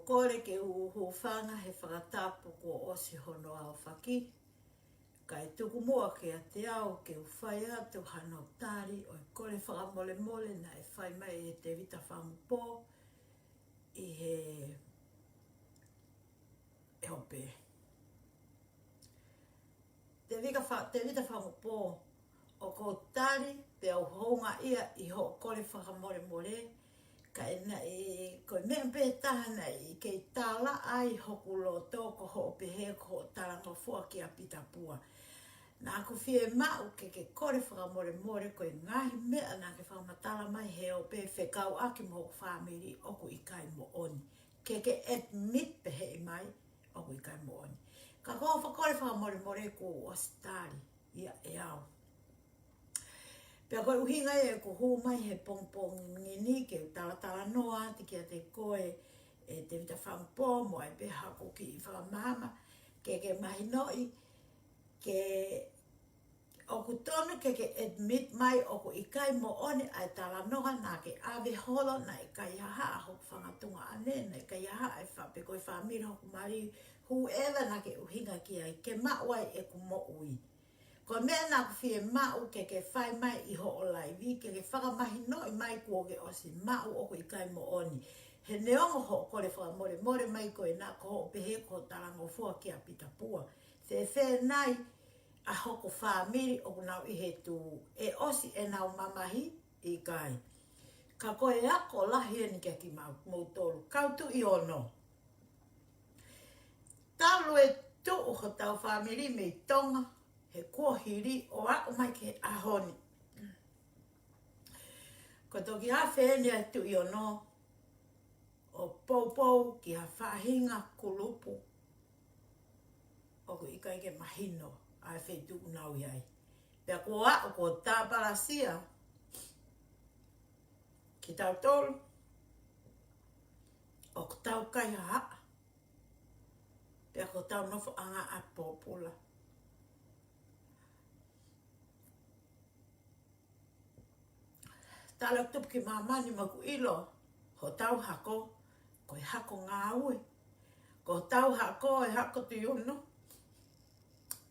kore ke uhufanga he whakatapu ko osi hono au whaki. Kai tuku mua ke a te ao ke uwhai atu hano tāri o i kore whakamole mole na e whai mai e te vita whamupō i he hope. Te vita whamupō o ko tāri pe au honga ia i ho kore whakamole mole ka ena e koe mea mpe tahana i kei tāla ai hoku lo tōko ho pehe ko taranga fua ki a pita pua. Nā ku whie mau ke kore whakamore more koe ngahi mea nā ke whakamatala mai he o pe whekau aki mo hoku whamiri oku i kai mo oni. Ke admit pehe i mai oku i kai mo oni. Ka koe whakore whakamore more ko ostari ia e au. Pea koe uhinga e ko hu mai he pongpong ngini ke talatala noa te kia te koe e te vita whampo mo e peha ko ki i whakamahama ke mahi noi ke oku tonu ke admit mai oku i kai mo oni ai tala noha na ke ave holo na i kai haha hoku whangatunga ane na i kai haha ai whape koe whamira hoku mari whoever na ke uhinga ki ai ke mawai e ku mo ui. Ko mea nā ku whie mau ke whai mai i ho o laivi, ke whakamahi no i mai kua ke osi mau oku i kai mo oni. He neongo ho kore whakamore more mai koe nā ko ho pehe ko tarango fua ki a pita pua. Se whē nai a hoko whamiri oku nau i he tū e osi e nau mamahi i kai. Ka koe ako lahi e ni ke ki mau tolu. Kautu i ono. Talu e tu ho tau whamiri me i tonga. He kua hiri o ako mai ke ahoni. Ko toki hawheni a tu i ono o poupou ki ha whahinga kulupu o ku ikai ke mahino a whetu unau iai. Pea kua ako ko tāparasia ki tau tolu o ku tau kai haa. Pea ko tau nofo anga a popula. Tala tupu ki mamani maku ilo, ho tau hako, ko e hako ngā ue. Ko tau hako e hako tu iono.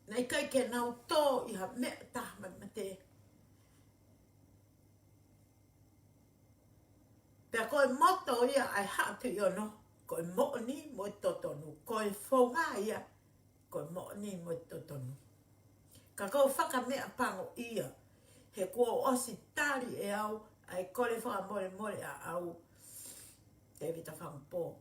Nei kai ke nau tō i ha mea tahma mate. Pea koe moto ia ai hako tu iono, koe mo'oni mo i totonu. Koe whaunga ia, koe mo'oni mo i totonu. Ka kou whaka mea pango ia, he kua osi tari e au, ai kore whakamore more a au te vita whampo.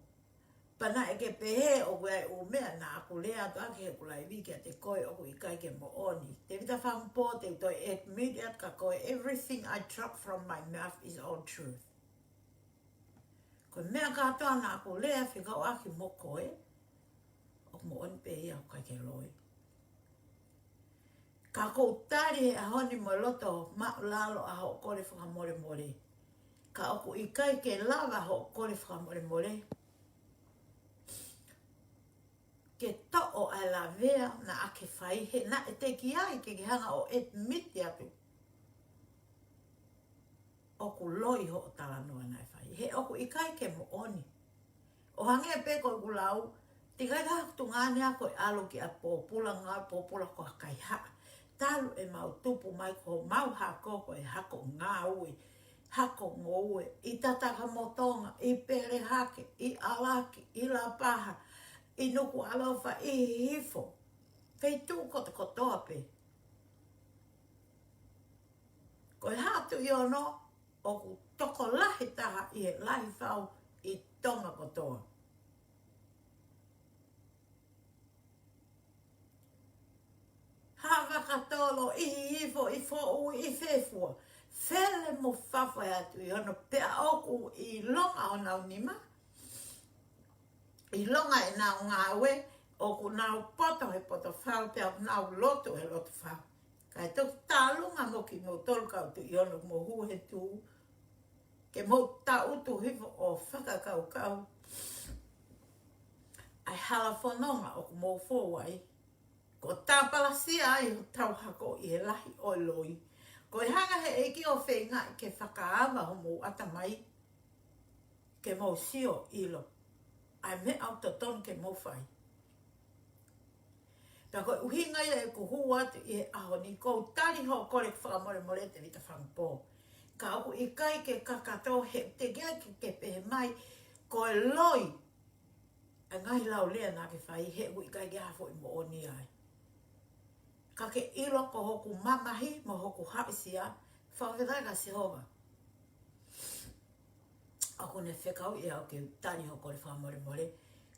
Pana e ke pehe o koe u mea na aku lea atu ake he kulai wiki a te koe o koe i kai ke mo oni. Te vita whampo te toi admit ka koe everything I drop from my mouth is all truth. Koe mea katoa na aku lea whikau aki mo koe o mo oni pehe au kai ke loi. Ka kou tari he ahoni mo loto mao lalo a ho kore whakamore more. Ka oku i kai ke lava ho kore whakamore more. Ke to'o a la vea na ake whai he na e te ki ai ke hanga o admit atu. Oku loi ho o tala noa nai whai. He oku i kai ke mo oni. O hange pe koe kulau, tikai ka tu ngāne a koe alo ki a pōpula ngā pōpula ko kai haa. Talu e mau tupu mai ko mau hako ko e hako ngā ue, hako ngō ue, i tataka motonga, i pere hake, i alaki, i la paha, i nuku alofa, i hifo. Kei tū kota kotoa pe. Ko e hatu i ono, o ku toko lahi taha i he lahi whau i tonga kotoa. Hawa katolo, i hifo, i fōu, i whewhua. Whele mo whawhai atu i ono pea oku i longa o nau nima. I longa e nau ngā ue, oku nau poto he poto whau, pea nau loto he loto whau. Kai toki tālunga mo ki mo tolkau tu i ono mo hu he tū. Ke mo ta utu hifo o whakakau kau. Ai hala whanonga oku mo fōwai. Ko tāpalasia ai o tau hako i he lahi o loi. Ko e hanga he eki o whenga ke whakaawa ho mo atamai. Ke mo sio ilo. ai me au to ton ke mo fai. Ta ko uhinga ia e ku hu atu i aho ni ko tari ho kore whakamore more te vita whampo. Ka aku i kai ke kakato he te gea ke pehe mai ko e loi. A ngai lau lea nā ke whai he u i kai ke hafo i mo oni ai. Ka ke ilo ko hoku mamahi mo hoku haisia whakawhetai ka se hova. Ako ne whekau i au ke tari ho kore whakamore more.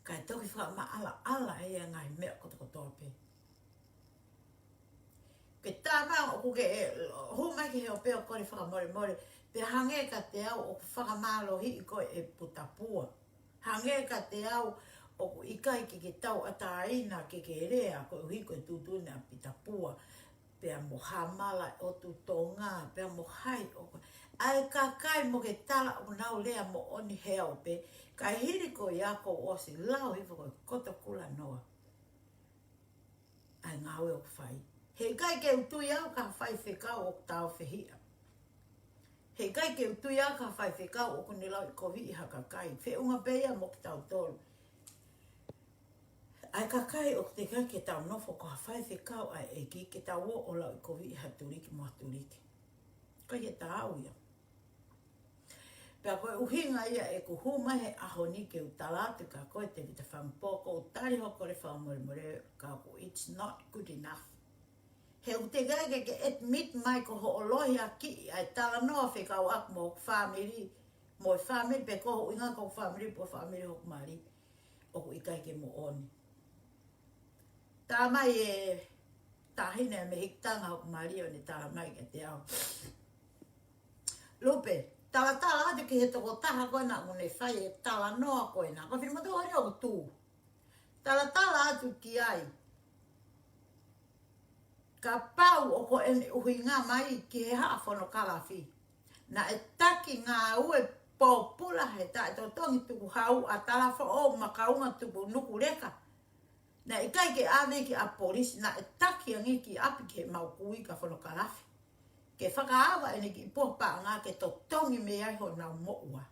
Ka e toki whakama ala e a ngai mea kotokotope. Ke tāma o kuke humai ke heo peo kore whakamore pe hange ka te au o whakamalo hi i koe e putapua. Hange ka te au o ku ikai ke tau ataina ke rea ko hi ko tutuna pitapua pe mo hamala o tu tonga pe mo hai o ai ka kai mo ke tala o nau lea mo oni heo pe ka hiri ko ia ko o si lau hi ko koto kula noa ai ngawe o fai he kai ke utu ia ka fai whekau o tau whihia he kai ke utu ia ka fai whekau o kune lau i kovi haka kai whe unga peia mo ki tau tolu ai ka kai o te kai ke tau nofo ko hawhai whekau ai e ki ke tau o lau i kovi haturiki mo haturiki. Kai he tau ia. Pea koe uhinga ia e ku huma he aho ni ke utalatu ka koe te vita whampoko o tari hoko le whamore ka ku it's not good enough. He u te kai ke admit mai ko ho olohi a ki ai tala noa whekau ak mo family mo family pe ko ho inga ko family po family hok mari o ku ikai ke mo oni. Tā mai e tahine me hiktanga o Mario ni tā mai ke te au. Lupe, tala atu ki he toko taha koe na ngune whai e tala noa koe na. Ko whiri mato hori o tū. Tala atu ki ai. Ka pau o ko ene uhi ngā mai ki he haa whono kalafi. Na e taki ngā ue pōpula he ta e totongi tuku hau a tala wha o makaunga tuku nuku reka. Na i kai ke ave ki a polisi na e taki angi ki api ke mau kui ka whono kalafi. Ke whakaawa ene ki popa ngā ke totongi me ai ho nau moua.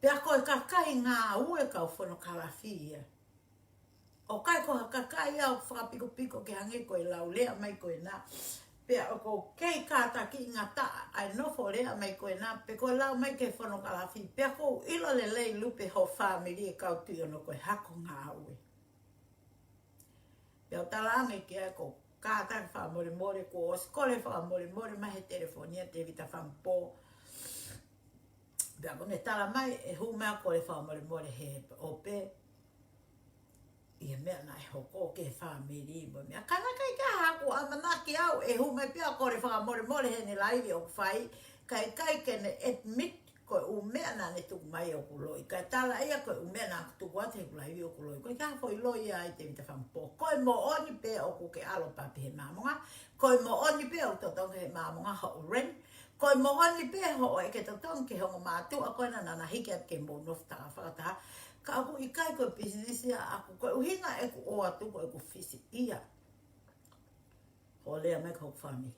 Pea koe ka kai ngā ue ka whono kalafi ia. O kai ko ka kai au whakapiko piko ke hangi koe lau lea mai koe nā. Pea o ko kei kāta ki ngā ta ai nofo lea mai koe nā. Pe koe lau mai ke whono kalafi. Pea ko ilo le lei lupe ho whamiri e kautu ono koe hako ngā ue. Pea o talange ki ai ko kāta ki whamore ko o skole whamore mai he telefonia te vita whampo. Pea kone tala mai e hu mea ko le whamore he ope. Ia mea nai hoko ke whamiri mo mea. Kana kai ka haku a manaki au e hu mai pia ko le whamore he ne laivi o whai. Kai ke ne admit ko u mea na ne tuku mai o kuloi. Kai tala ia ko u mea na tuku ate ku laivi o kuloi. Kai ka hoi loi ai te vita whampo. Koi mo oni pe o ku ke alo papi he mamonga. Koi mo oni pe o totonga he mamonga ho ren. Koi mo oni pe ho e ke totonga ke hongo mātu a koe na nana hiki at ke mo nofta whakataha. Ka aku i kai koe business ia aku koe uhinga e ku o atu koe ku fisi ia. Ho lea mai kau whami.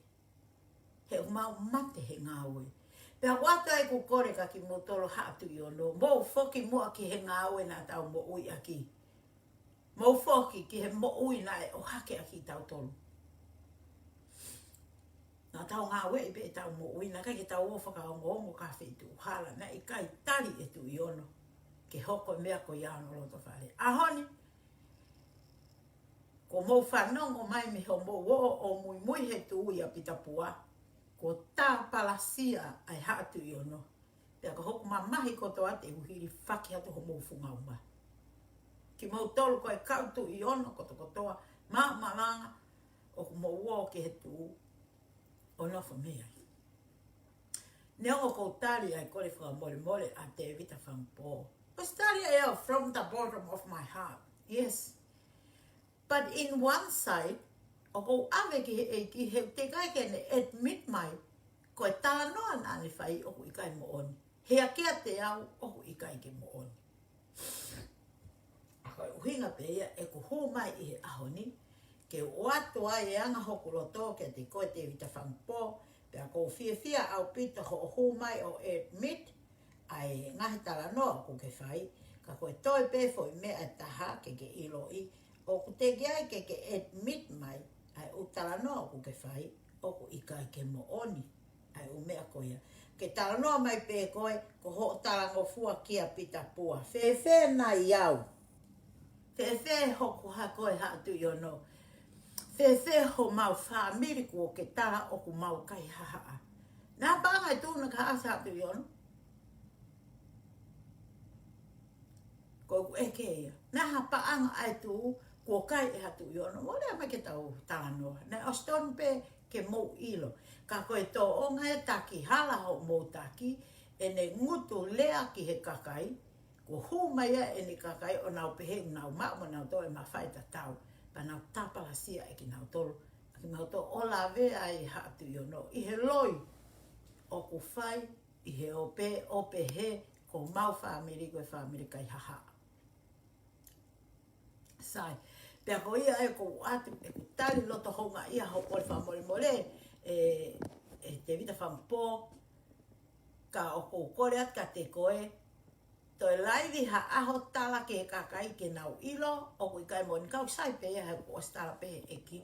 He u mau mate he ngā ue. Pea wata e ku kore ka ki mo tolo hatu i ono. Mo foki mua ki he ngā ue na tau mo ui aki. Mo foki ki he mo ui na e o hake aki tau tolu. Nā tau ngā ue i pe e tau mo ui na kai ki tau o whakaongo ka whitu hala na i kai tari e tu i ono. Ke hoko mea ko iano roto whare. Ahoni, ko mou whanongo mai me ho mou o mui he tu ui a pitapua. Ko tā palasia ai hatu i ono. Pea ko hoko mamahi koto ate uhiri whaki hatu ho mou whungauma. Ki mou tolu koe kautu i ono koto kotoa. Malanga o ko mou o ke he tu o nofo mea. Neongo kou tari ai kore whakamore a te vita whampo. Australia from the bottom of my heart, yes. But in one side, o ko ave ki he te kai kene admit mai, ko e tala noa nane whai o ku ikai mo oni. Hea kia te au o ku ikai ke mo oni. Ko e uhinga pe ia e ku hō mai i he ahoni, ke o atua e anga hoku loto ke te koe te vita whampo, pea ko fia au pita ho hō mai o admit, ai ngahi tala noa ku ke whai, ka koe toi pe fo i mea taha ke ilo i, o ku te ai ke admit mai, ai u tala noa ku ke whai, o ku ika ke mo oni, ai u mea koia. Ke tala noa mai pe koe, ko ho tala ngofua kia pita pua, fe na iau, fe hoku ha koe ha tu yono, fe ho mau whamiri ko ke tala o ku mau kai haha. Nā pāngai tūna ka asa tu yono, ko ku eke ia. Nā ha paanga ai tu, ko kai e hatu yono, mo lea mai ke tau tala noa. Nā oston pe ke mou ilo. Ka koe tō onga e taki hala ho mou taki, e ne ngutu lea ki he kakai, ko hūmaia e ne kakai o nau pehe nau mao nau tō e mawhaita tau, pa nau tapala sia e ki nau tolu. Ki nau tō ola vea i hatu yono, i he loi, o ku whai, i he ope he, ko mau whaamiri koe whaamiri kai haha. Sai, pia ko ia e ko atu, e ku tari loto honga ia ho kore whamori more, e te vita whampō, ka o ko kore at ka te koe, to e laivi ha aho tala ke kakai ke nau ilo, o ku i kai mo ni kau sai pe ia he ko ostala pe e ki.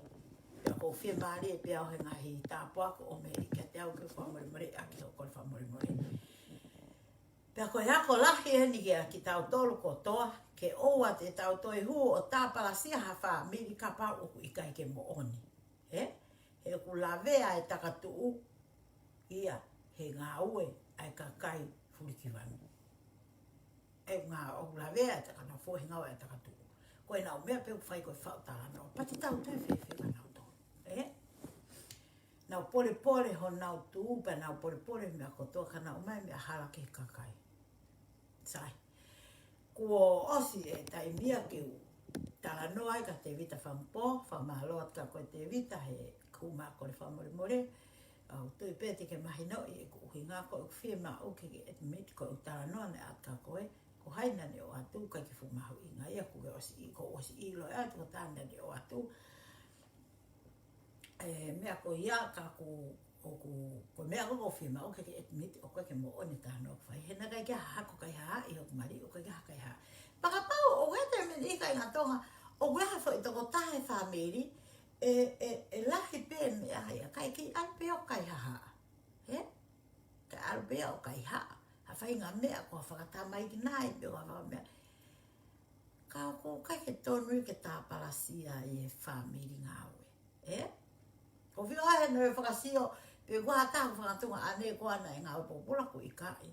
Pia ko whia maari e pia o he ngahi tāpua ko o me i ka te au ke whamori more, aki ho kore whamori more. Pea koe hako lahi e ni ki tau tolu ko toa, ke oua te tau toi hu o tāpala sia ha wha miri ka pau o ku ikai ke mo oni. He ku lavea e takatuu, ia he ngā ue ai ka kai furikiwani. E ngā o lavea e takana fo he ngau e takatuu. Koe nau mea peu whai koe whau tala nao, pati tau tui whewhewa nau tolu. Nau pole ho nau tuu, pa nau pole mea kotoa ka nau mai mea hala ke kakai. Sai. Kuo osi e tai mia ki u tala noa ai ka te vita whampō, whamaloa ka koe te vita he kuma kore whamore more. Au tui pēti ke mahi no i e ku uhi ngā koe u whia mā uke ki admit koe u tala noa ne at ka koe. Ko haina ne o atu kai ki whumahu i ngā ia kuke osi i ko osi i loi atu ko tāna ne o atu. Mea ko ia ka ko mea ko whima o ke admit o koe ke mo one tāna o whai. Hena kai kia hako kai haa i hoku mari o kai kia kai haa. Pakapau o wete me ni kai ngā tonga o weha fo i toko tahe whamiri e lahi pē mea haia kai ki alpe o kai haa. Kai alpe o kai haa. Ha whai ngā mea ko whakata mai ki nai pe o whaka mea. Ka ko kai ke tonu ke tāparasia i e whamiri ngā ue. Ko whio hae no e whakasio, pe kua hata whakatunga ane kua ana e ngā upopula ko i kai.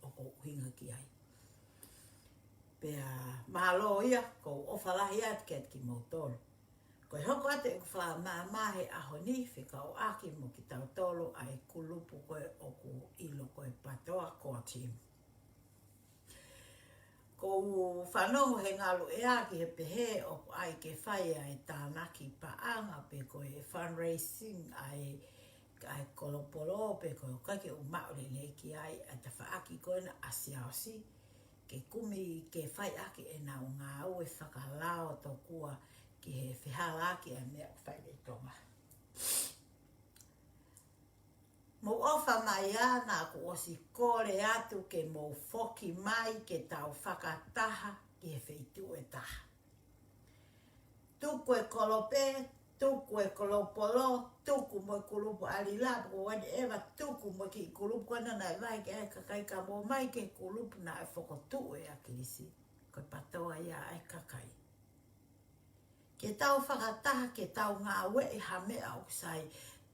O ko hinga ki ai. Pea mahalo ia, ko ofalahi at ke at ki motolo. Ko e hoko ate ku wha mahe aho ni, whika o aki mo ki tau tolo ai kulupu koe o ku ilo koe patoa ko a timu. Ko whanongo he ngalu e aki he pehe o ai ke whai ai tānaki paanga pe koe fundraising ai kolopolo pe koe o kake o maore leiki ai a ta whaaki koe na asiaosi ke kumi ke whai aki e nau ngā ue whakalao to kua ki he whihala aki a mea whai le tonga. Mo ofa mai ana ku osi kore atu ke mo foki mai ke tau whakataha ki he wheitu e taha. Tuku e kolope, tuku e kolopolo, tuku mo e kulupu alila, ko whatever, tuku mo ki kulupu ana nai vai ke ai kakai ka mo mai ke kulupu na e whokotu e akirisi, koe patoa ia ai kakai. Ke tau whakataha, ke tau ngā ue e hamea o kusai,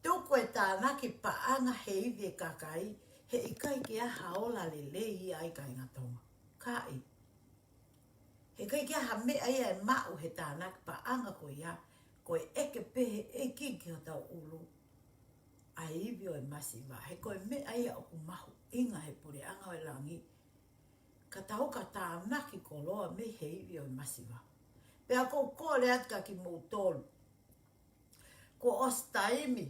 tuku e tānaki paanga he iwi e kakai, he ikai ki aha ola le lei ai kai ngatonga. Kai. He kai ki aha mea ia e mau he tānaki paanga ko ia, ko e eke pehe e ki o tau ulu. Ai iwi o e masiwa, he koe mea ia o kumahu, inga he pure anga o e langi. Ka tau ka tānaki ko loa me he iwi o e masiwa. Pea ko kore atka ki mou tolu. Ko ostaimi,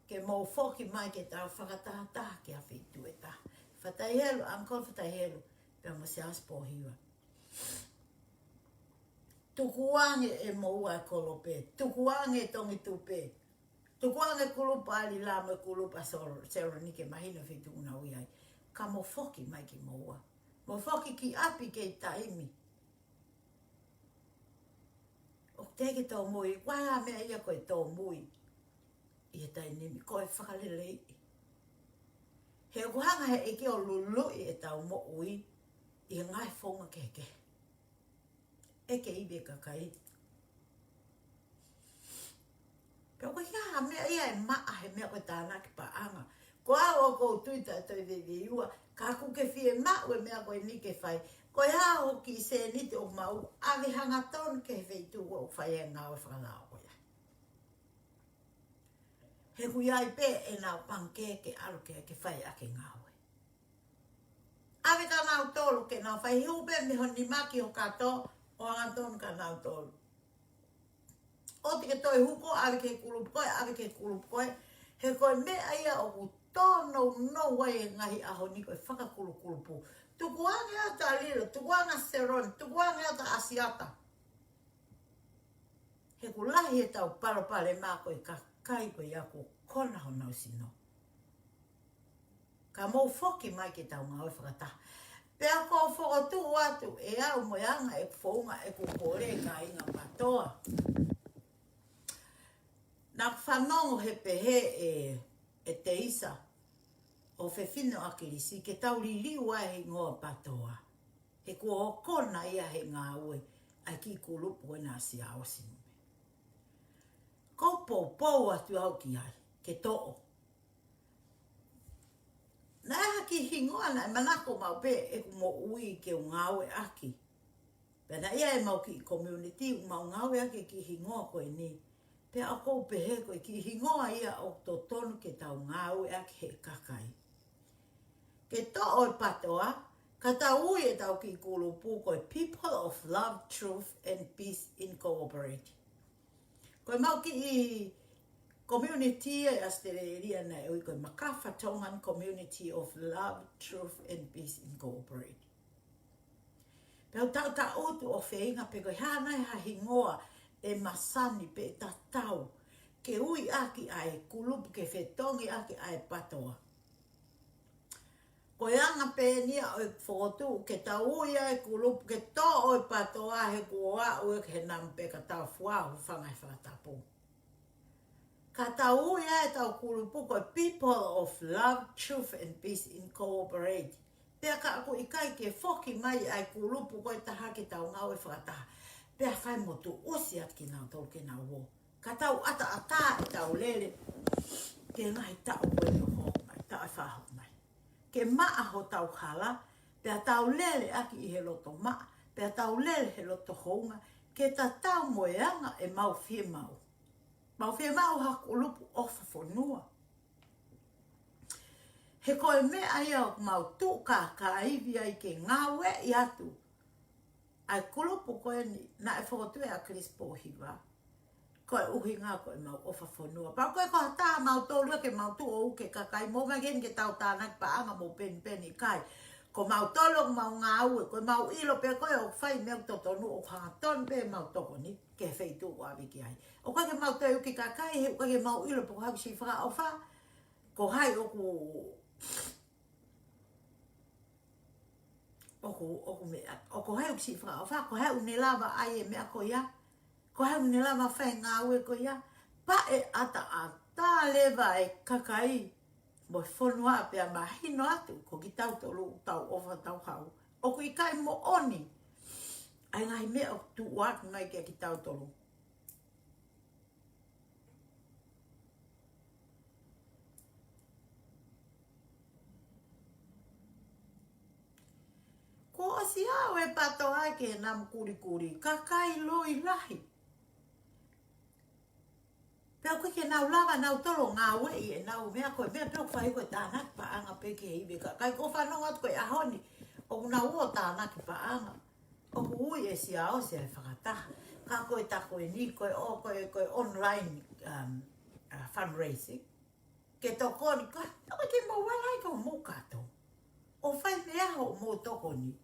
ke mau foki mai ke tau whakatahataha ke a whitu e taha. Whataihelu, ankol whataihelu, pia mo se aspo hiwa. Tukuange e moua e kolope, tukuange e tongi tupe, tukuange kulupa ali lama e kulupa sero ni ke mahina whitu una uiai. ka mo foki mai ki moa. Mo foki ki api ke i taimi. O teke tau mui, wanga mea ia koe tau mui. I e tai nimi, koe whakalelei. He kuhanga he eke o lulu i e tau mo ui, i e ngai whonga keke. Eke ibe kakai. Pea koe kia mea ia e maa he mea koe tāna ki paanga. Ko ao ko tuita toi veve iua, ka kuke fie maa ue mea koe ni ke whai. Koe hao ki se nite o mau, ave hanga ton ke he veitu o whai e ngāwe whakalao koe. He kui ai pe e nao panke ke aluke ke whai ake ngāwe. Ave ka nao tolu ke nao whai hiupe me honi maki o kato, o angaton ka nao tolu. O te ke toi huko, ave ke kulup koe, ave ke kulup koe. He koe mea ia o ku tono no wai e ngahi aho ni koe whakakulupu. Tukuange ata lilo, tukuanga seron, tukuange ata asiata. He ku lahi e tau palopale maa koe ka kai koe ia ko kona ho nau sino. Ka mou foki mai ke tau ngā whakata. Pea ko whakatu watu e au moeanga e whaunga e ku kore ka inga patoa. Nā whanongo he pehe e te isa o whewhino akirisi ke tau liliu ai ngoa patoa. He kua o kona ia he ngā ue ai ki kulupu e nā si aosinu. Ko pou atu au ki ai, ke to'o. Nā eha ki hingoa na e manako mau pe e ku mo ui ke u ngā ue aki. Pena ia e mau ki community, u mau ngā ue aki ki hingoa koe ni. Pea o kou pehe koe ki hingoa ia o to tonu ke tau ngā ue aki he kakai. Ke to'o e patoa, ka tau ui e tau ki kulupu koe People of Love, Truth and Peace Incorporated. Koe mau ki i community e Australia na e ui koe Makafa Tongan Community of Love, Truth and Peace Incorporated. Pea tau ta utu o wheinga pe koe hana e hahingoa e masani pe tatau ke ui aki ai kulupu ke whetongi aki ai patoa. Koe anga pe nia o whotu ke tau ui ai kulupu ke tō o patoa he kua ue ke nampe ka tau fuahu whangai whakatapu. Ka tau ui ai tau kulupu koe People of Love, Truth and Peace Incorporated. Pea ka aku ikai ke whoki mai ai kulupu koe taha ke tau ngawe whakataha. Pea whai motu usi at ki nau tau ke nau wo. Ka tau ata e tau lele. Ke ngai tau koe no ho mai, tau e whaho mai. Ke maa ho tau hala, pea tau lele aki i he loto maa, pea tau lele he loto hounga, ke ta tau moeanga e mau fie mau. Mau fie mau haku lupu ofa whanua. He koe mea ia o mau tuka ka iwi ai ke ngawe i atu. Ai kulupu koe ni, na e whakotue a Crispo hiwa. Koe uhi ngā koe mau ofa whanua. Pau koe koha tā mau tōlua ke mau tu o uke kakai. Mō magen ke tau tānak paanga mō pen kai. Ko mau tolo mau ngā ue. Koe mau ilo pe koe o whai mea totonu o hangaton pe mau toko ni. Ke whaitu o awiki ai. O koe ke mau toi uke kakai he koe ke mau ilo po hau si whaka o wha. Ko hai oku... Oku mea. Oko hai uke si whaka o wha. Ko hai une lava ai e mea ko ia. Ko hai une lava whai ngā ue ko ia. Pa e ata a tā lewa e kakai. Mo whanua pia mahino atu. Ko ki tau tolu tau ofa tau hau. Oku i kai mo oni. Ai ngai mea o tu wak mai kia ki tau tolu. Ko osi au e pato ai ke nam kuri. Kakai loi lahi. Pea koe ke nau lava nau tolo ngā wei e nau mea koe mea peo whai koe tānak paanga pe ke iwe ka. Kai ko whanonga atu koe ahoni. O nau o tānak paanga. O hui e si ao se e whakataha. Ka koe tako e ni koe o koe online fundraising. Ke toko ni koe. Koe ke mo walai ko mo kato. O whai mea ho mo toko ni.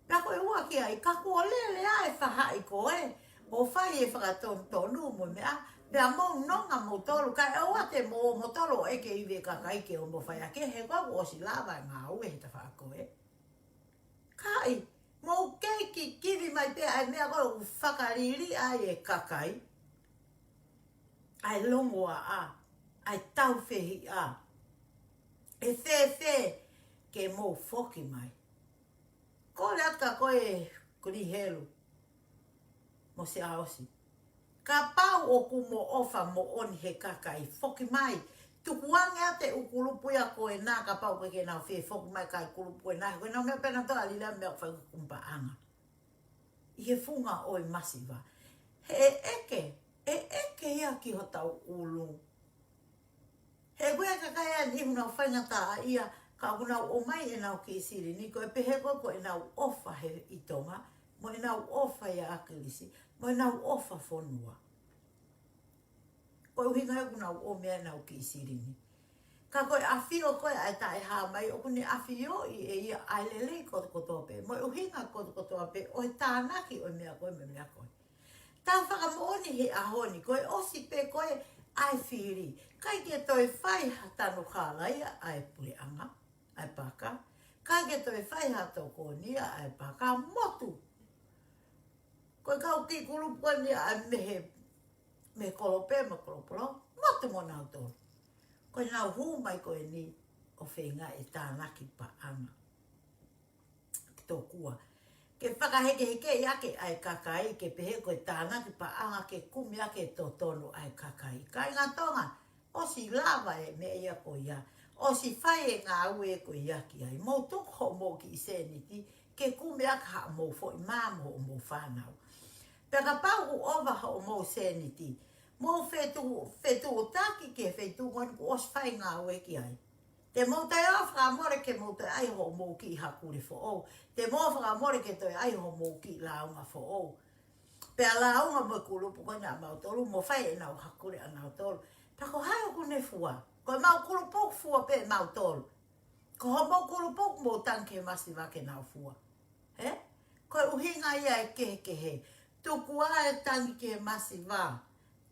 Pea koe ua ki ai. Ka koe lele ai whahai koe. O whai e whakatonu mo mea, Mea mou nonga mo tolu, kai aua te mo tolu eke iwe kakai ke o mo whai ake, he kwa o si lava ngā ue he ta whaakoe. Kai, mo keiki kiwi mai pe ai mea koro u whakariri ai e kakai. Ai longoa a, ai tauwhehi a. E whē ke mo whoki mai. Kore atka koe kuri helu, mo se aosi. Ka pau o ku mo ofa mo oni he kakai, whoki mai. Tukuange ate ukulupuia koe nā ka pau koe ke nā whē whoki mai kai kulupue nā. Koe nā mea pena toa lila mea whai kumpa anga. I he funga oi masiva. He eke ia ki ho tau ulu. He koe kakai an ihu nau whaingata ia, ka kuna o mai e nau ki siri, ni koe pehe koe e nau ofa he itonga, mo e nau ofa ia akilisi, mo e nau ofa whonua. Koe uhinga e kuna o mea nau ki siri ni. Ka koe awhio koe ai tae hā mai, o kune awhio i e ia ailele kotokotoa pe, mo e uhinga kotokotoa pe, o he tānaki o mea koe me mea koe. Tau whakamooni he ahoni, koe osi pe koe ai whiri. Kai ke toi whai hatanu hālaia ai pureanga, ai paka. Kai ke toi whai hato kōnia ai paka motu. Koe kau ki kulupuania ai me kolope ma kolopolo, motu mo nau tō. Koe nau hū mai koe ni o whenga e tānaki pa anga. Ki tō kua. Ke whakaheke heke i ake ai kakai, ke pehe koe tānaki pa anga ke kumi ake tō tonu ai kakai. Kai ngā tonga, o si lava e me ia ko ia, o si whai e ngā ue ko ia ki ai. Mō tuku ho mō ki i sēniti, ke kumi ake ha mō fo i māmo o mō whānau. Peka pau u ova ho mō sēniti, mō whetu o taki ke whetu ngoni ku os whai ngā ue ki ai. Te mō tai o whakamore ke mō tai ai ho mō ki i hakure fo o. Te mō whakamore ke toi ai ho mō ki i launga fo o. Pea launga mo kulupu koe nā mautolu, mō whai e nau hakure a mautolu. Pako hai o kune fua. Koe mau kulupu fua pe mautolu. Ko ho mō kulupu mō tanke masi wake nau fua. He? Koe uhinga ia e kehe. Tuku e tangi ke masi wā.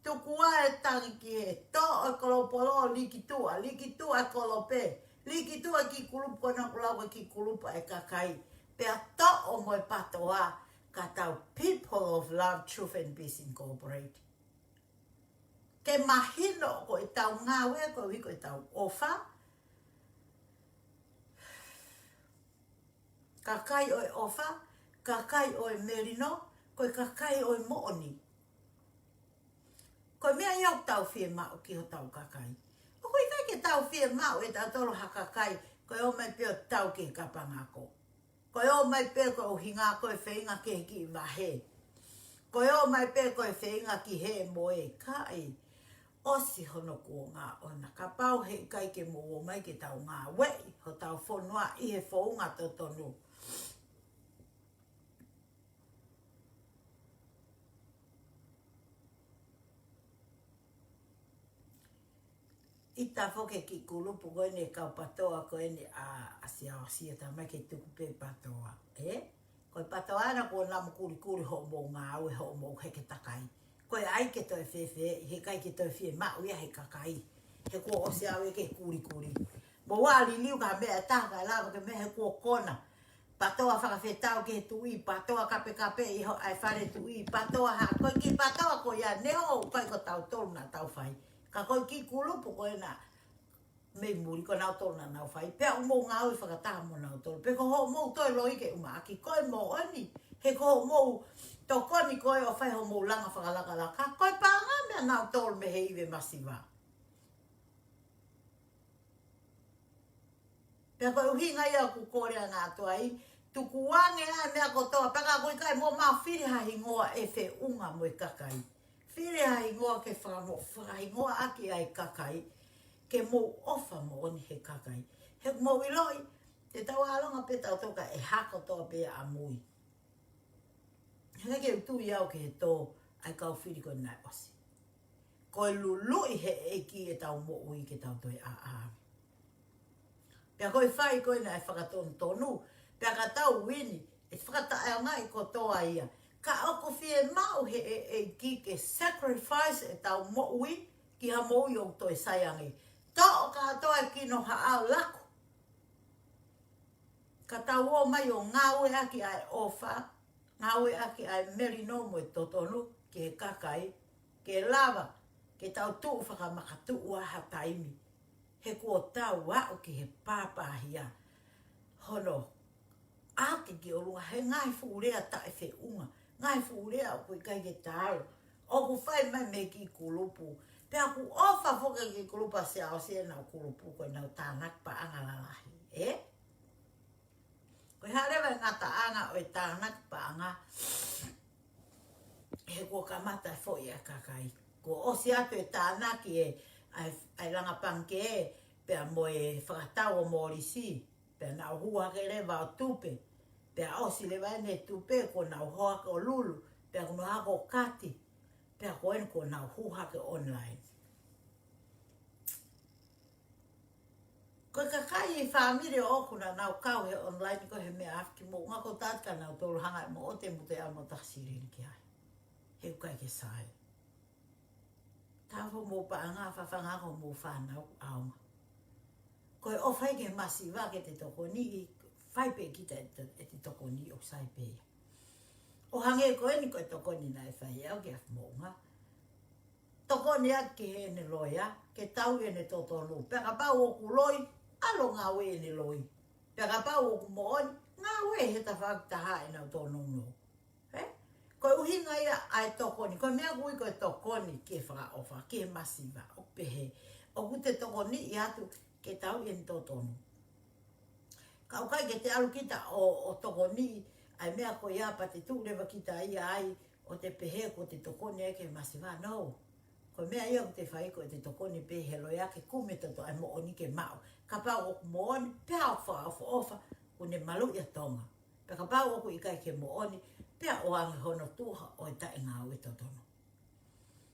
Tuku e tangi ki he to o kolopolo liki tua e kolope. Liki tua ki kulupu koe nā kulaua ki kulupu e kakai. Pea to o moe patoa ka tau People of Love, Truth and Peace Incorporated. Ke mahino ko e tau ngāwe ko wiko e tau ofa. Kakai o e ofa, kakai o e merino, ko e kakai o e mooni. Ko mea iau tau whie mao ki ho tau kakai. O koe kai ke tau whie mao e tau tolo ha kakai, ko e o mai peo tau ke kapangako. Ko e o mai peo ko o hinga ko e whainga ke ki mahe. Ko e o mai peo ko e whainga ki he moe kai. Osi hono ko ngā ona. Ka pau he kai ke mo o mai ke tau ngā wei, ho tau whonua i he whaunga to tonu. I ta whoke ki kulupu koe ne kau patoa koe ne a sia ta mai ke tuku pe patoa. Koe patoa ana ko namu kuri ho mō ngā ue ho mō heke takai. Koe ai ke toi whewhe, he kai ke toi whie mau ia he kakai. He kua o se awe ke kuri. Mo wāli liu ka mea taka e lawa ke mea he kua kona. Patoa whakawhetau ke tui, patoa kape i ho ai whare tui, patoa ha. Koe ki patoa ko ia neo, koe ko tau tolu na tau whai. Ka koe ki kulupu koe na me muri ko nau tolu na nau whai. Pea umo ngā ui whakataha mo nau tolu. Pe ko ho mou toi loi ke umaaki, koe mo oni. He ko ho mou tokoni koe o whai ho mou langa whakalaka. Koe pānga mea nau tolu me he iwe masiwa. Pea koe uhinga ia ku kōrea ngā tuai. Tuku wange ai mea kotoa. Peka koe kai mo maa whiri hahi ngoa e whe unga mo e kakai. Whiri hahi ngoa ke whahi ngoa aki ai kakai. Ke mo ofa mo oni he kakai. He mo iloi. Te tau alonga pe tau toka e hako toa pe a mui. Hanga ke utu iau ke he tō ai kau whiri koe nai osi. Koe lului he eki e tau mo ui ke tau toi a aawe. Pea koe whai koe nai whakatonu tonu. Pea ka tau wini. E whakata ai ngai ko toa ia. Ka oko fie mau he ki ke sacrifice e tau mo ui ki ha mo i o toi saiangi. Tō ka toi ki no ha au lako. Ka tau o mai o ngāwe aki ai ofa, ngāwe aki ai merino mo e totonu, ke kakai, ke lava, ke tau tuu whakamaka tuu aha taimi. He kua tau wau ki he pāpāhia. Hono, ake ki o runga, he ngai fuurea tae whi unga. Ngai fuurea o kui kai ke tāu. O ku whai mai me ki kulupu. Pea ku ofa whoka ki kulupa se ao se nau kulupu koe nau tānak pa angalalahi. Koe harewa ngata anga o e tānak pa anga. He kua kamata fo i a kakai. Ko osi atu e tānaki e ai langa panke e. Pea mo e whakatau o morisi. Pea nau hua ke lewa o tupe. Pea osi lewa ene tupe ko nau hoa ke o lulu. Pea kuno hako o kati. Pea ko ene ko nau hua ke online. Ko kakai i whamire o kuna nau kau he online ko he mea afki mo. Ngako tātka nau tolu hanga mo o te mute a mo taksirini ki ai. He ukai ke sai. Tāwho mo pa anga whawhangako mo whanau aunga. Koe o whai ke masi wā ke te toko ni i whaipe kita e te toko ni o saipe. O hange koe ni koe toko ni nai whai au ke afmonga. Toko ni a ke he ne loia, ke tau e ne totonu. Peka pau o ku loi, alo ngā we ne loi. Peka pau o ku mooni, ngā we he ta whaktaha e nau tonu no. Koe uhinga ia ai toko ni, koe mea kui koe toko ni ke whakaofa, ke masi wā, o pehe. O ku te toko ni i atu, ke tau e totonu. Ka ukai ke te alu kita o toko ni, ai mea ko ia pa te tūrewa kita ia ai, o te pehe ko te toko ni e ke masi wā, no. Ko mea ia ko te whaiko e te toko ni pehe loia ke kume toto ai mo oni ke mao. Ka pau o mo oni, pea o wha ofa, ko ne malu ia tonga. Pe ka pau o ku ikai ke mo oni, pea o ange hono tuha o e tae ngā ue totono.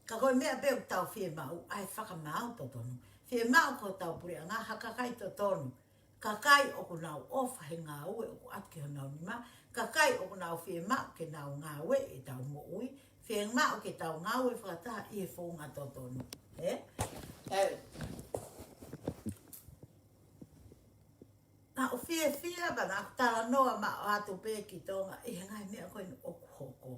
Ka koe mea peo tau whie mau, ai whakamau totono. Whie mau ko tau puri a ngā hakakai totono. Kakai o ku nau ofa he ngā ue o ku atke ho nau nima. Kakai o ku nau whie mau ke nau ngā ue e tau mo ui. Whie mau ke tau ngā ue whakataha i he whonga totono. Nā o whie bana tala noa ma o atu pē ki tonga i ngai mea koe o ku hoko.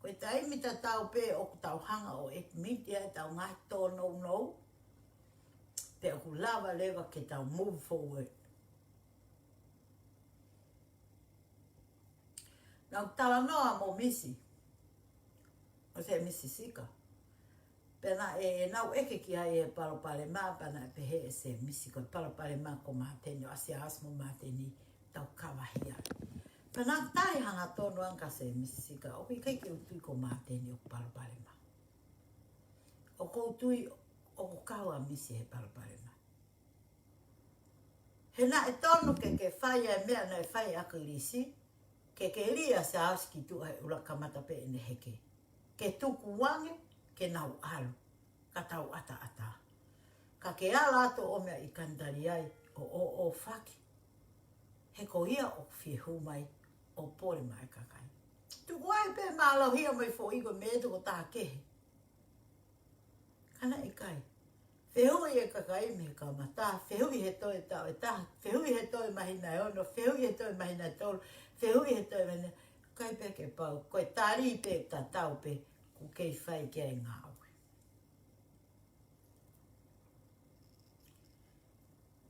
Koe taimi ta tau pē o ku tau hanga o e mitia e tau ngai tō nou. Pe o ku lava lewa ke tau move forward. Nā tala noa mo misi. O se misi sika. Pena e nau eke ki ai e palopale mā pana e pehe e se misi koe palopale mā ko māteni o asia asmo māteni tau kawahia. Pena tai hanga tonu anka se misi sika o kai ke utui ko māteni o palopale mā. O ko utui o ko kaua misi he palopale mā. He na e tonu ke whai e mea na e whai akulisi ke lia se aski tu ai ura kamata pe ene heke. Ke tuku wange ke nau alu, ka tau ata. Ka ke ala ato o mea i kandari ai o whaki. He ko ia o whiehu mai o pore mai kakai. Tuku ai pe mālau hia mai fo igo me eto ko taha kehe. Kana i kai. Whiehui e kakai me ka mata, whiehui he toi tau e taha, whiehui he toi mahina e ono, whiehui he toi mahina e tolu, whiehui he toi mahina, kai pe ke pau, koe tari pe ta tau pe, ku kei whai kia i ngā aue.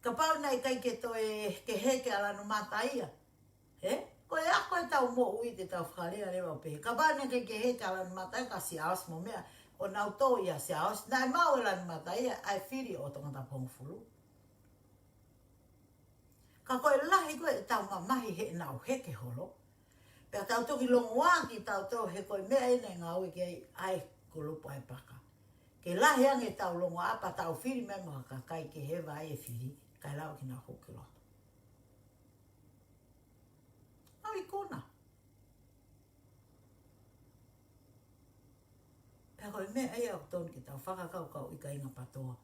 Ka pau nei kai ke toi ke heke ala no mata ia. Koe a koe tau mo ui te tau whakarea rewa pe. Ka pau nei kai ke heke ala no mata ia ka si aos mo mea. O nau tō ia si aos. Nai mau ala no mata ia ai whiri o tongata pongfuru. Ka koe lahi koe tau mamahi he nau heke holo. Pea tau toki longo ki tau tō he koe mea ene ngā ui ke ai kulupu ai paka. Ke lahi ange tau longo apa tau whiri me moha ka kai ke he vai e whiri. Kai lau ki nā hoki loto. Au i kona. Pea koe mea ai au tonu ki tau whakakau i ka inga patoa.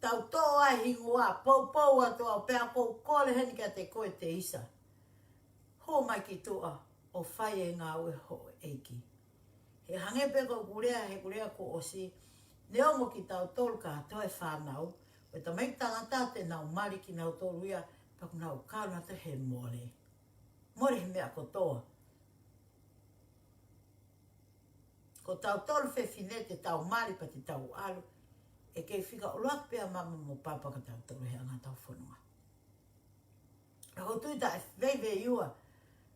Tau tō ai hingua, pou atoa, pea kou kore heni ka te koe te isa. Ho mai ki tua, o whai e ngā ue ho eiki. He hangepe ko kurea ko osi, ne ongo ki tau tolu ka toe whanau, o ta mai tangata te nau mari ki nau tolu ia, paku nau kāna te he more. More he mea kotoa. Ko tau tolu whewhine te tau mari pa te tau alu, e kei whika o loak pia mama mo papa ka tau tolu he anga tau whanua. A ko tui ta e veive iua,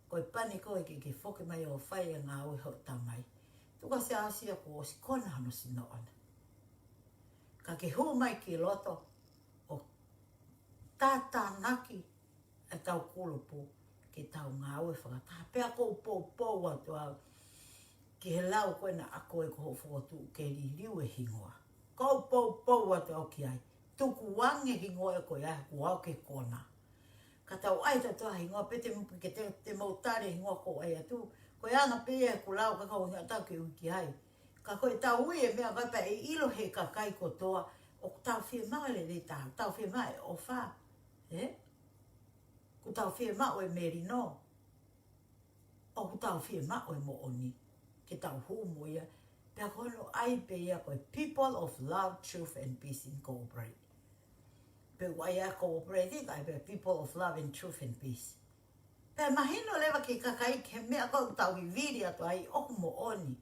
ko e pani koe ke whoke mai o whai e ngā ue ho tamai. Tuka se asia ko o si kona hano si no ana. Ka ke hu mai ki loto o tata naki e tau kulupu ki tau ngā ue whakata. Pea ko pou atu au ki he lau koe na ako e ko ho whotu ke li liu e hingoa. Ko pou atu au ki ai. Tuku wange hingoa e koe ai ku au ke kona. Ka tau ai tatua hingoa pete mupi ke te mautare hingoa ko ai atu. Koe anga pia ku lau ka kau ngā tau ke uki ai. Ka koe tau ui e mea kaipa e ilo he ka kai kotoa o tau whia mai le le tau. Tau whia mai o wha. Ku tau whia mai o e meri no. O ku tau whia mai o e mo oni. Ke tau humo ia. Pea kono ai pe ia koe People of Love, Truth and Peace Incorporate. Pe wai a cooperating ai pe People of Love and Truth and Peace. Pe mahino lewa ki kakai ke mea kau tau i viri atu ai oku mo oni.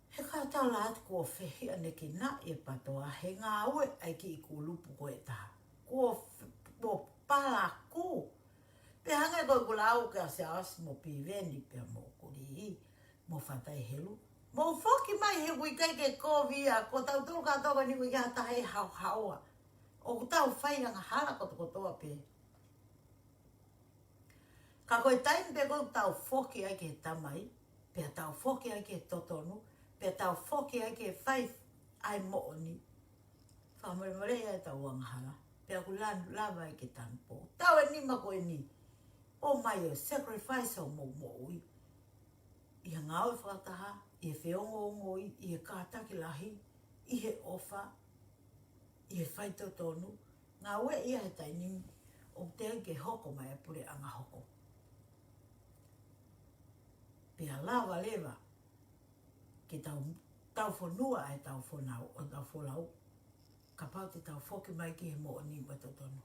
He ka tau la atu kua whehi ane ki na e patoa he ngā ue ai ki i kulupu koe taha. Kua pala ku. Pe hanga koe kulau ka se asi mo piveni pe mo kuri mo whatai helu. Mo whoki mai he wikai ke kovia ko tau tulu katoa ni wiki hata he hau haua. O ku tau whairanga hala kotoa pe. Ka koe taimi pe koe tau whoki ai ke tamai, pe tau whoki ai ke totonu, pe tau whoki ai ke whai ai mooni. Whamare ai tau anghala, pe aku lava ai ke tanpo. Tau e ni mako e ni. O mai o sacrifice o mo ui. I ngau e whakataha, i e whiongo ngoi, i e kātaki lahi, i he ofa, i he whai totonu. Ngā ue ia he taini o te ke hoko mai a pure anga hoko. Pea lava lewa ki tau whanua e tau whanau o tau whanau. Ka pau te tau whoki mai ki he mo o ni wata tonu.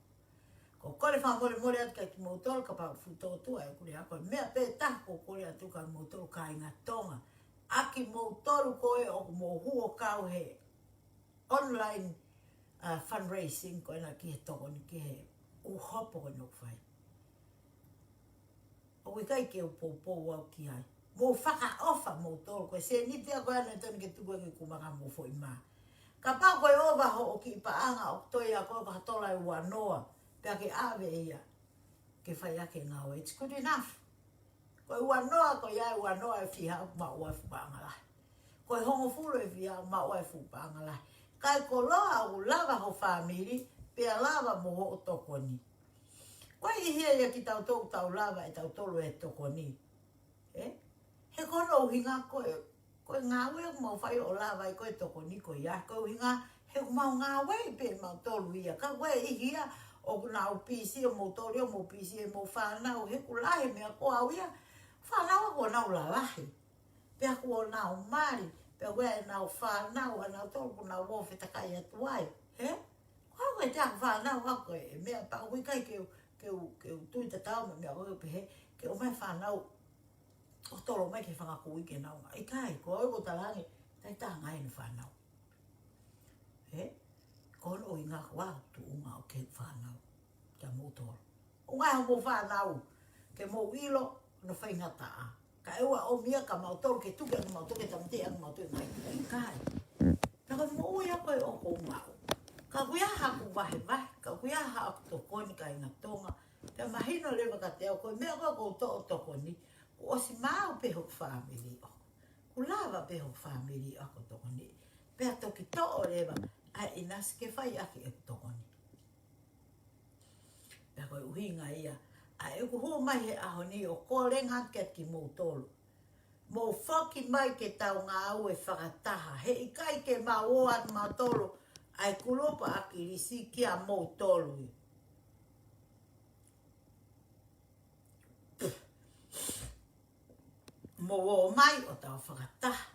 Ko kore whamore more atu kai ki mautoro ka pau whutotua e kure ako. Mea pe tako kore atu kai mautoro ka inga tonga. Aki mautoro koe o mo huo kau he online fundraising koe na ki he toko ni ki he uhopo koe nok whai. O wikai ke upopo au ki ai. Mo whaka ofa mo tolo koe se ni pia koe ane tani ke tuku e kumaka mo fo ima. Ka pau koe ova ho o ki paanga o toi a koe kahatola e wanoa pia ke ave ia ke whai ake ngau. It's good enough. Koe wanoa koe ia wanoa e whiha ma ua fu paanga lai. Koe hongo furo e whiha ma ua fu paanga lai. Kai ko loa o lava ho family pia lava mo ho o toko ni. Koe i hia ia ki tau tōku tau lava e tau tolo e toko ni. He kono uhinga koe ngā ue mau whai o lava i koe toko ni koe ia. Koe uhinga he mau ngā ue pe mau tolu ia. Ka koe i hia o kuna upisi o mau tolu o mau upisi e mau whanau. He kulahe mea koa au ia. Whanau a koa nau la lahi. Pea koa nau mari. Pea koe e nau whanau a nau tolu kuna wofe takai atu ai. Koa koe te ako whanau a koe e mea pa ui kai ke tui te tau me mea koe pe he. Ke o mai whanau. O tolo mai ke whangako i ke nau. I kai, ko oi ko talangi, tai tā ngai ni whanau. Kono o i ngā kua tu unga o ke whanau. Kia mō tolo. O ngai ho mō whanau. Ke mō ilo, no whaingata a. Ka ewa o mia ka mau tolo ke tuke ang mau tuke tamte ang mau tuke ngai. I kai. Ka mō ui a koe o ko ngau. Ka kuia haku wahe wahe. Ka kuia haku to koni ka inga tonga. Ka mahino lewa ka te au koe. Mea koe ko to o to koni. O si mau peho family o. Kulava peho family ako toko ni. Pea toki to o rewa. Ai inas ke whai ake e toko ni. Pea koe uhinga ia. Ai uku hua mai he aho ni o kōrenga ke ki mō tolu. Mō whaki mai ke tau ngā au e whakataha. He ikai ke mā o at mā tolu. Ai kulopa aki risi kia mō tolu. mo o mai o tau whakataha.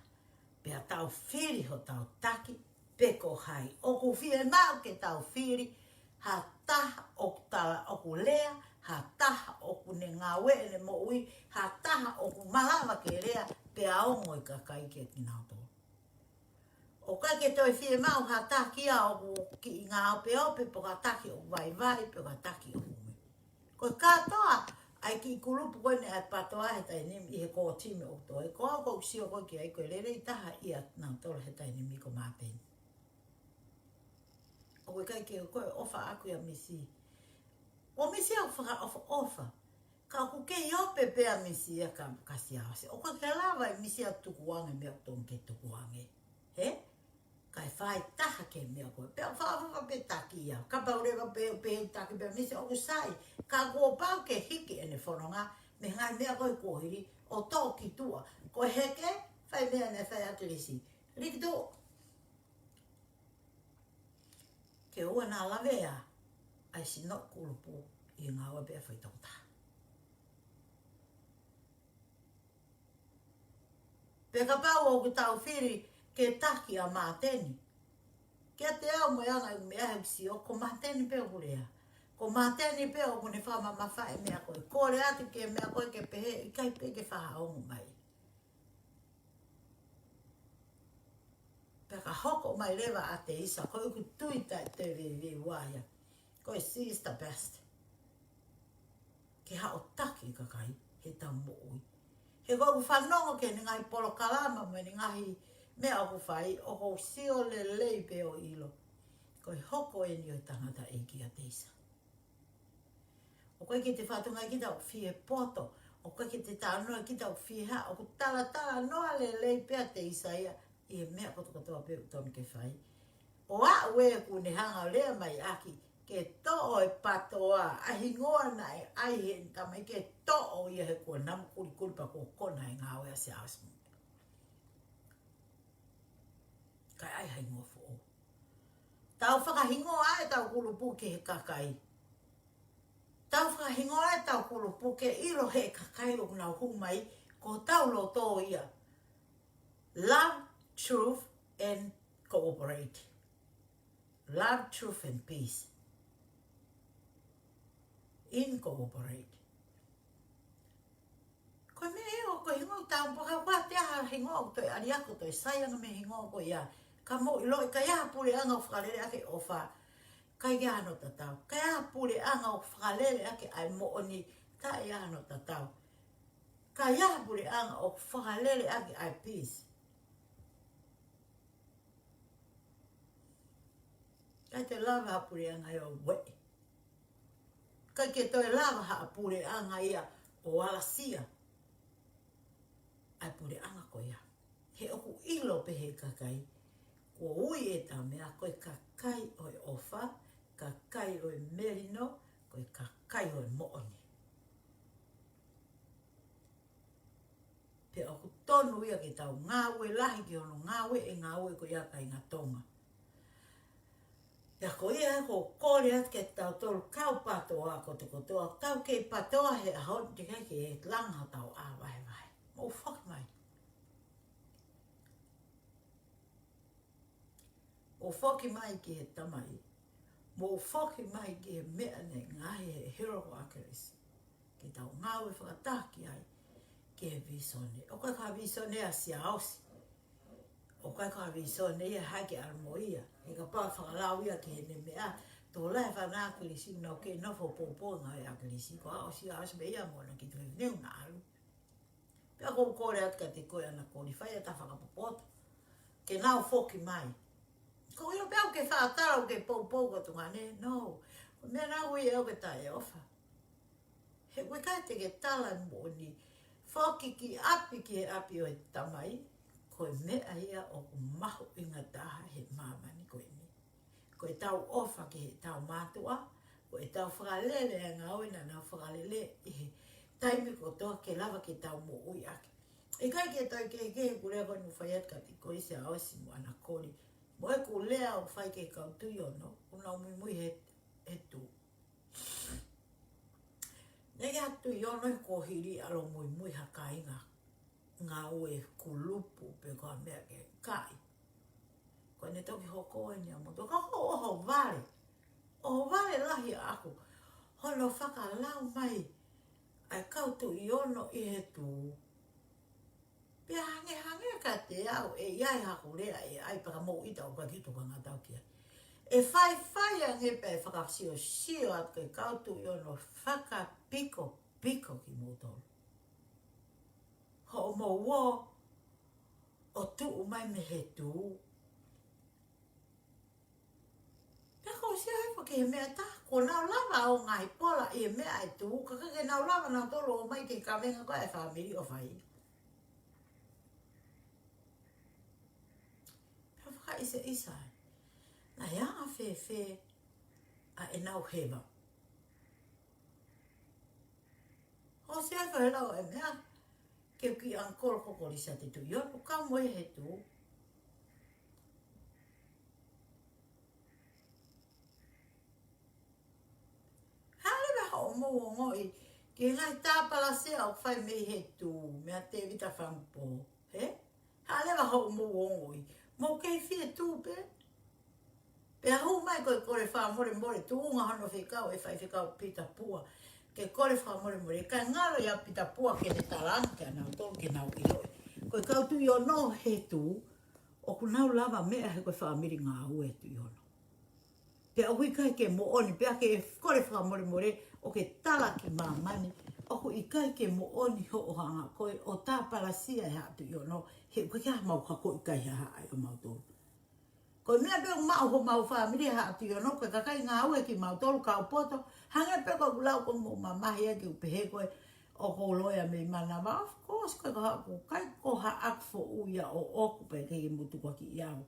Pea tau whiri ho tau taki, peko hai. O ku whie mau ke tau whiri, ha taha o tala o ku lea, ha taha o ku ne ngā wee ne mo ui, ha taha o ku malawa ke lea, pea ongo i kakai ke ki nao tō. O kai ke toi whie mau ha taha kia o ku ki i ngā ope ope, po ka taki o vai vai, po ka taki o umi. Ko katoa, ai ki kulupu koe ne ai patoa he tai nimi i he kō time o toi. Ko au kou sio koe ki ai koe lere i taha ia nang tolo he tai nimi ko māpeni. O koe kai ke koe ofa aku ia misi. O misi au whaka ofa. Ka ku kei ope pea misi ia ka kasi awase. O koe ke lawa i misi a tukuange mea tōng ke tukuange. He? Kai whai taha ke mea koe. Pea whawawha pe taki ia. Ka paurewa pe taki pea misi o kusai. Ka kua pau ke hiki ene whanonga. Me ngai mea koe kohiri. O tō ki tua. Koe heke. Whai mea ne whai atilisi. Riki tō. Ke ua nā lawea. Ai si not kulupu. I ngā ua bea whai tōta. Pe ka pau o ku tau whiri. Ke taki a māteni. Kia te au mo anga i mea hepsi o ko māteni peo kurea. Ko māteni peo ko ne whama mawhae mea koe. Kore atu ke mea koe ke pehe i kai pe ke whaha ongu mai. Peka hoko mai lewa a te isa. Koe uku tuita e te vi waia. Koe sees the best. Ke hao taki kakai he tau mo ui. He koe whanongo ke ni ngai polo kalama me ni ngahi mea o whai, o ko sio le lei pe o ilo. Koe hoko e ni o tangata e ki a teisa. O koe ki te whatungai ki tau whie poto. O koe ki te tānoa ki tau whie ha. O ko tala noa le lei pe a teisa ia. I e mea koto katoa pe utoni ke whai. O a ue ku ne hanga lea mai aki. Ke to'o e patoa. Ahi ngoa nai. Ai he tamai ke to'o ia he kua namu kuri kuripa ko kona e ngā wea se asmu. Kai ai hai ngoa fo. Tau whakahingoa e tau kulupu ke he kakai. Tau whakahingoa e tau kulupu ke ilo he kakai o nau humai ko tau lo tō ia. Love, truth and cooperate. Love, truth and peace. Incorporate. Koe me eo, koe hingo tau mpaka wā te aha hingo o toi ari ako toi sayanga me hingo ko ia. Ka mo ilo i ka ia pule anga o whakalere ake o wha. Kai ia no tatau. Ka ia pule anga o whakalere ake ai mo oni ta ia no tatau. Ka ia pule anga o whakalere ake ai peace. Kai te lava hapure anga ia o we. Kai ke toi lava hapure anga ia o alasia. Ai pure anga ko ia. He oku ilo pehe kakai. Ko ui e ta mea koe kakai o e ofa, kakai o e merino, koe kakai o e mooni. Pe oku tonu ia ki tau ngāwe lahi ki ono ngāwe e ngāwe ko ia kai ngā tonga. Ia ko ia ko kore at ke tau tolu kau patoa ko te kotoa. Tau ke patoa he ahon te kai ke e langa tau a vai vai. Mo fuck mai. O foki mai ki he tamai. Mo foki mai ki he mea ne ngahi he hero ko akeresi. Ki tau ngāwe whakataki ai ki he visone. O kai ka visone a si aosi. O kai ka visone ia hake almo ia. He ka pā whakalau ia ki he ne mea. Tō lai whanā akeresi nau ke nofo pōpō ngai akeresi. Ko aosi aosi me ia mona ki tu he neu na alu. Pea kou kore atka te koe ana kori whai a ta whakapopoto. Ke nau foki mai. Ko io peo ke whaatara o ke pōpō ko tunga ne, no. Mea nau i eo ke tae ofa. He koe kai te ke tala mo ni. Whoki ki he api o e tamai. Koe mea ia o ku mahu inga taha he mamani koe ni. Koe tau ofa ke he tau mātua. Koe tau whakalele a ngā oina nā whakalele i he taimi ko toa ke lava ke tau mo ui ake. E kai ke tau ke kurea koe nu whai atka ti koe se aosi mo ana kori. Mo e ku lea o whai ke kautui ono, una umi mui he tu. Negi atu i ono e kohiri alo mui haka inga. ngā ue kulupu pe koa mea ke kai. Ko ne toki hoko e ni amoto. Ka ho oho vale. O vale lahi aku. Hono whakalau mai. Ai kautu i ono i he tū. Pea hange ka te au e iai haku rea e ai paka mou ita o kaki tuka ngā tau kia. E whai ange pe whakasio sio at ke kautu i ono whakapiko piko ki mōtoro. Ho o mou wō o tuu mai me he tū. Pea ko sia hefa ke he mea ta. Ko nau lava o ngai pola i he mea e tū. Kaka ke nau lava nau tolo o mai ke kawenga koe e whamiri o whai. Pea whaka isa. Na yanga fe a e nau hewa. Ho sia hefa he lau e mea. Ke ki ankoro kokorisa te tu. Ionu ka moe he tu. Halewa hao mo ngoi. Ke ngai tāpala sea o whai mei he tu. Mea te vita whampo. He? Halewa hao mo ngoi. Mo kei fie tu pe. Pe ahu mai koe kore wha more tu. Unga hano whikau e whai whikau pita pua. Ke kore wha more. Kai ngaro ia pita pua ke te taranke anau tō ke nau i loi. Koe kautu i ono he tu, o ku nau lava mea he koe wha amiri ngā ue tu i ono. Pe au i kai ke mo oni, pe ke kore wha more, o ke tala ki mamani, o ku i kai ke mo oni ho o hanga koe o tā palasia e hatu i ono, he koe kia mau kako i kai ha ai o mau tōru. Koe mea pe o mau ho mau wha amiri ha atu i ono, koe kakai ngā ue ki mau tōru ka upoto, hanga pe koe kulau ko mo mamahi e ki upehe koe, o ko loia me mana ma, of course, koe ka haku, kai ko ha akfo uia o oku pe kei mutu kwa ki iau.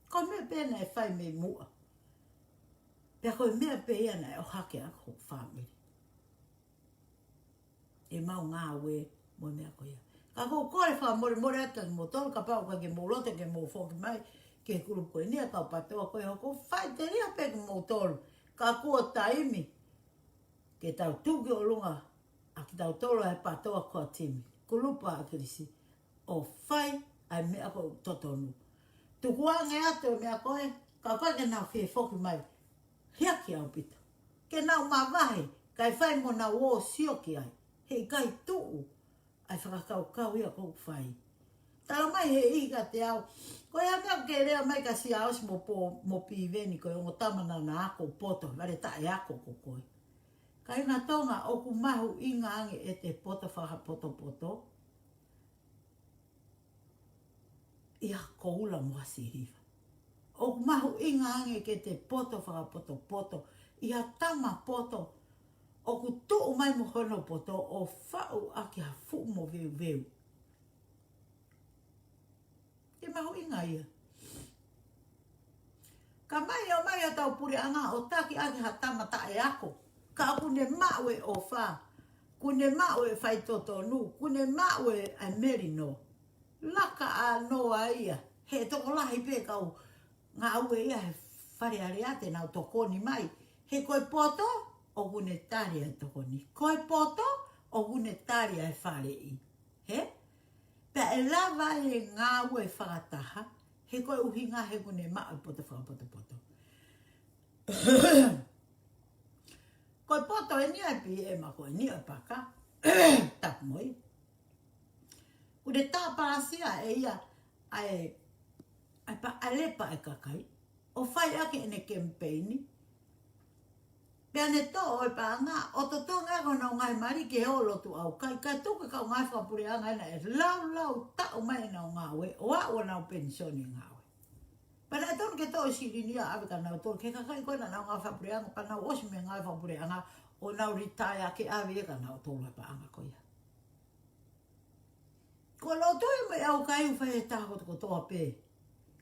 Koe mea pēna e whai me mua. Pea koe mea pēna e o hake ako whamiri. E mau ngā ue mo mea koe ia. Ka kou kore wha more ata ki mo tolu, ka pao ka ke mo lote ke mo whoki mai, ke kuru koe nia kau patoa koe hoko, whai te ria pe ki mo tolu, ka kua taimi. Ke tau tuki o lunga, a ki tau tolo e patoa kua timi. Kulupa a kirisi, o whai ai mea koe totonu. Tukuange ato mea koe, ka koe ke nau whee whoki mai, hiaki au pita. Ke nau mawahi, kai whai mo nau o sioki ai, hei kai tuu, ai whakakau ia kou whai. Tala mai he ika te au, koe haka ke rea mai ka si aosi mo piveni koe o tamana na ako poto, vare tae ako ko koe. Kai ngā tonga o ku mahu i ngā ange e te poto whaha poto. Ia koula mua siriwa. O ku mahu i ngā ange ke te poto whaha poto. Ia tama poto. O ku tuu mai mo hono poto o whau ake ha fu mo veu. Te mahu i ngā ia. Ka mai o tau puri anga o taki ake ha tama tae ako. Ka kune maue o wha, kune maue whai toto nu, kune maue ai merino. Laka a noa ia, he toko lahi pe kau ngā ue ia he whare areate nau tokoni mai. He koe poto, o kune tari ai tokoni. Koe poto, o kune tari ai whare i. He? Pea e lava e ngā ue whakataha, he koe uhinga he kune maue poto. Koe poto e nia pi e ma koe nia paka. Tapu moi. Kune tā parasia e ia ai pa alepa e kakai. O whai ake ene kempeini. Pea ne tō oi pa ngā. O to tō ngā kona ngai mari ke o lotu au kai. Kai tōke kau ngai whapuri anga ena e lau tau mai na o ngā ue. O a o nau pensioni ngā ue. Pana e tonu ke tō sirinia awe ka nau tōru. Ke kakai koe na nau ngā whapuri anga. Pa nau osi me ngai whapuri anga. O nau ritaya ke awe e ka nau tōru pa anga koia. Ko lotu e mai au kai uwhai e tāko toko toa pē.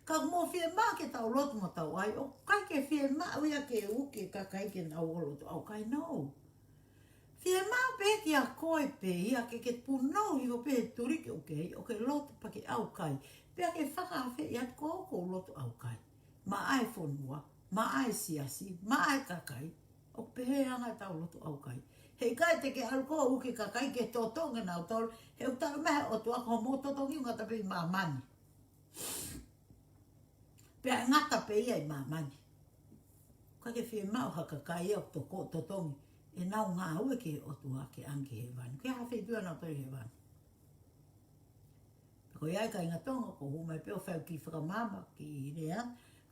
Ka mo fie mā ke tau lotu mo tau ai. O kai ke fie mā uia ke uke ka kai ke nau o lotu au kai no. Fie mā pē ki a koe pē ia ke punau i o pē turike uke. O ke lotu pa ke au kai. Pea ke whakawhi i at kōko lotu au kai. Ma ai whonua, ma ai siasi, ma ai kakai. O pehe anga tau lotu au kai. He kai te ke alko uke kakai ke totonga na utol. He utala mehe o tua ko mo totongi unga tape i mamani. Pea ngata pe ia i mamani. Ka ke fie mau haka kai o toko totongi. E nau ngā ue ke o tua ke anki he vani. Ke hawhi tua na tori he vani. Ko iai kai ngatonga ko humai peo whau ki whakamama ki rea.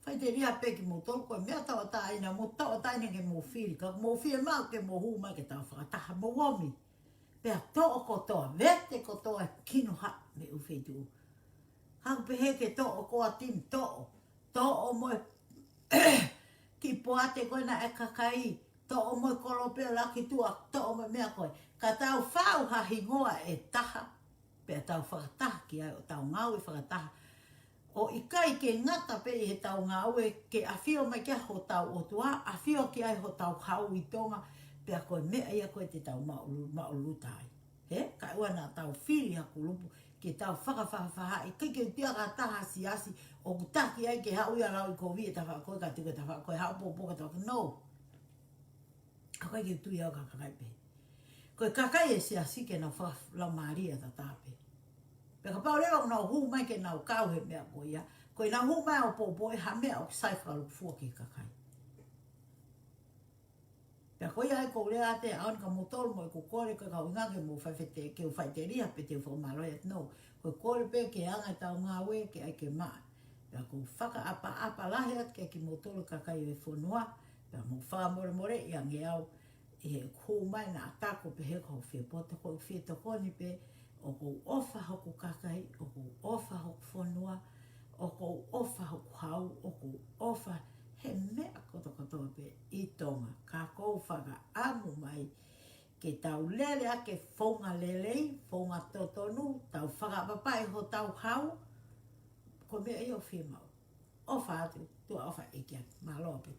Whai te rea pe ki mo tolu koe mea tawa taina mo tawa taina ke mo whiri. Ka mo whiri mau ke mo humai ke tawa whakataha mo womi. Pea toa ko toa vete ko toa kino ha me uwhi tu. Hau pehe ke toa ko a tim toa. Toa moe ki poate koe na e kakai. Toa moe kolopeo laki tua. Toa moe mea koe. Ka tau whau ha hingoa e taha. Pea tau whakataha ki ai o tau ngau e whakataha. O ikai ke ngata pe he tau ngau e ke awhio mai kia ho tau o tua. Awhio ki ai ho tau hau i tonga. Pea koe mea ia koe te tau maulu tai. He? Ka ua nā tau whiri haku lupu. Ke tau whakawhawhaha. I kai ke utia ka taha siasi. O kutaki ai ke hau ia lau i kovi e ta whakoe ka tuka ta whakoe hau popo ka tau. No. Ka kai ke tui au ka kakai pe. Koe kakai e siasi ke na whakala maria ta tape. Pe ka pao leo na hu mai ke na kau he mea po ia. Koe na hu mai o popo e ha mea o sai whakalupua ke kakai. Pea koe ai kou lea te aon ka motoro mo e ko kore ka inga ke mo whaiwhete ke o whaiteria pe te whaumaloia. No, koe kore pe ke anga e tau ngā we ke ai ke maa. Pea ko whaka apa lahi at ke ki motoro kakai e whonua. Pea mo whakamore more i ange au e kou mai na atako pe he kau whia pota koe whia tokoni pe o kou ofa hoku kakai, o kou ofa hoku whonua, o kou ofa hoku hau, o kou ofa he mea kotokotoa pe i tonga. Ka kou whaka amu mai ke tau lele ake whaunga lelei, whaunga totonu, tau whakapapai ho tau hau, ko mea i o whia mau. Ofa atu, tua ofa ikia, maloa pe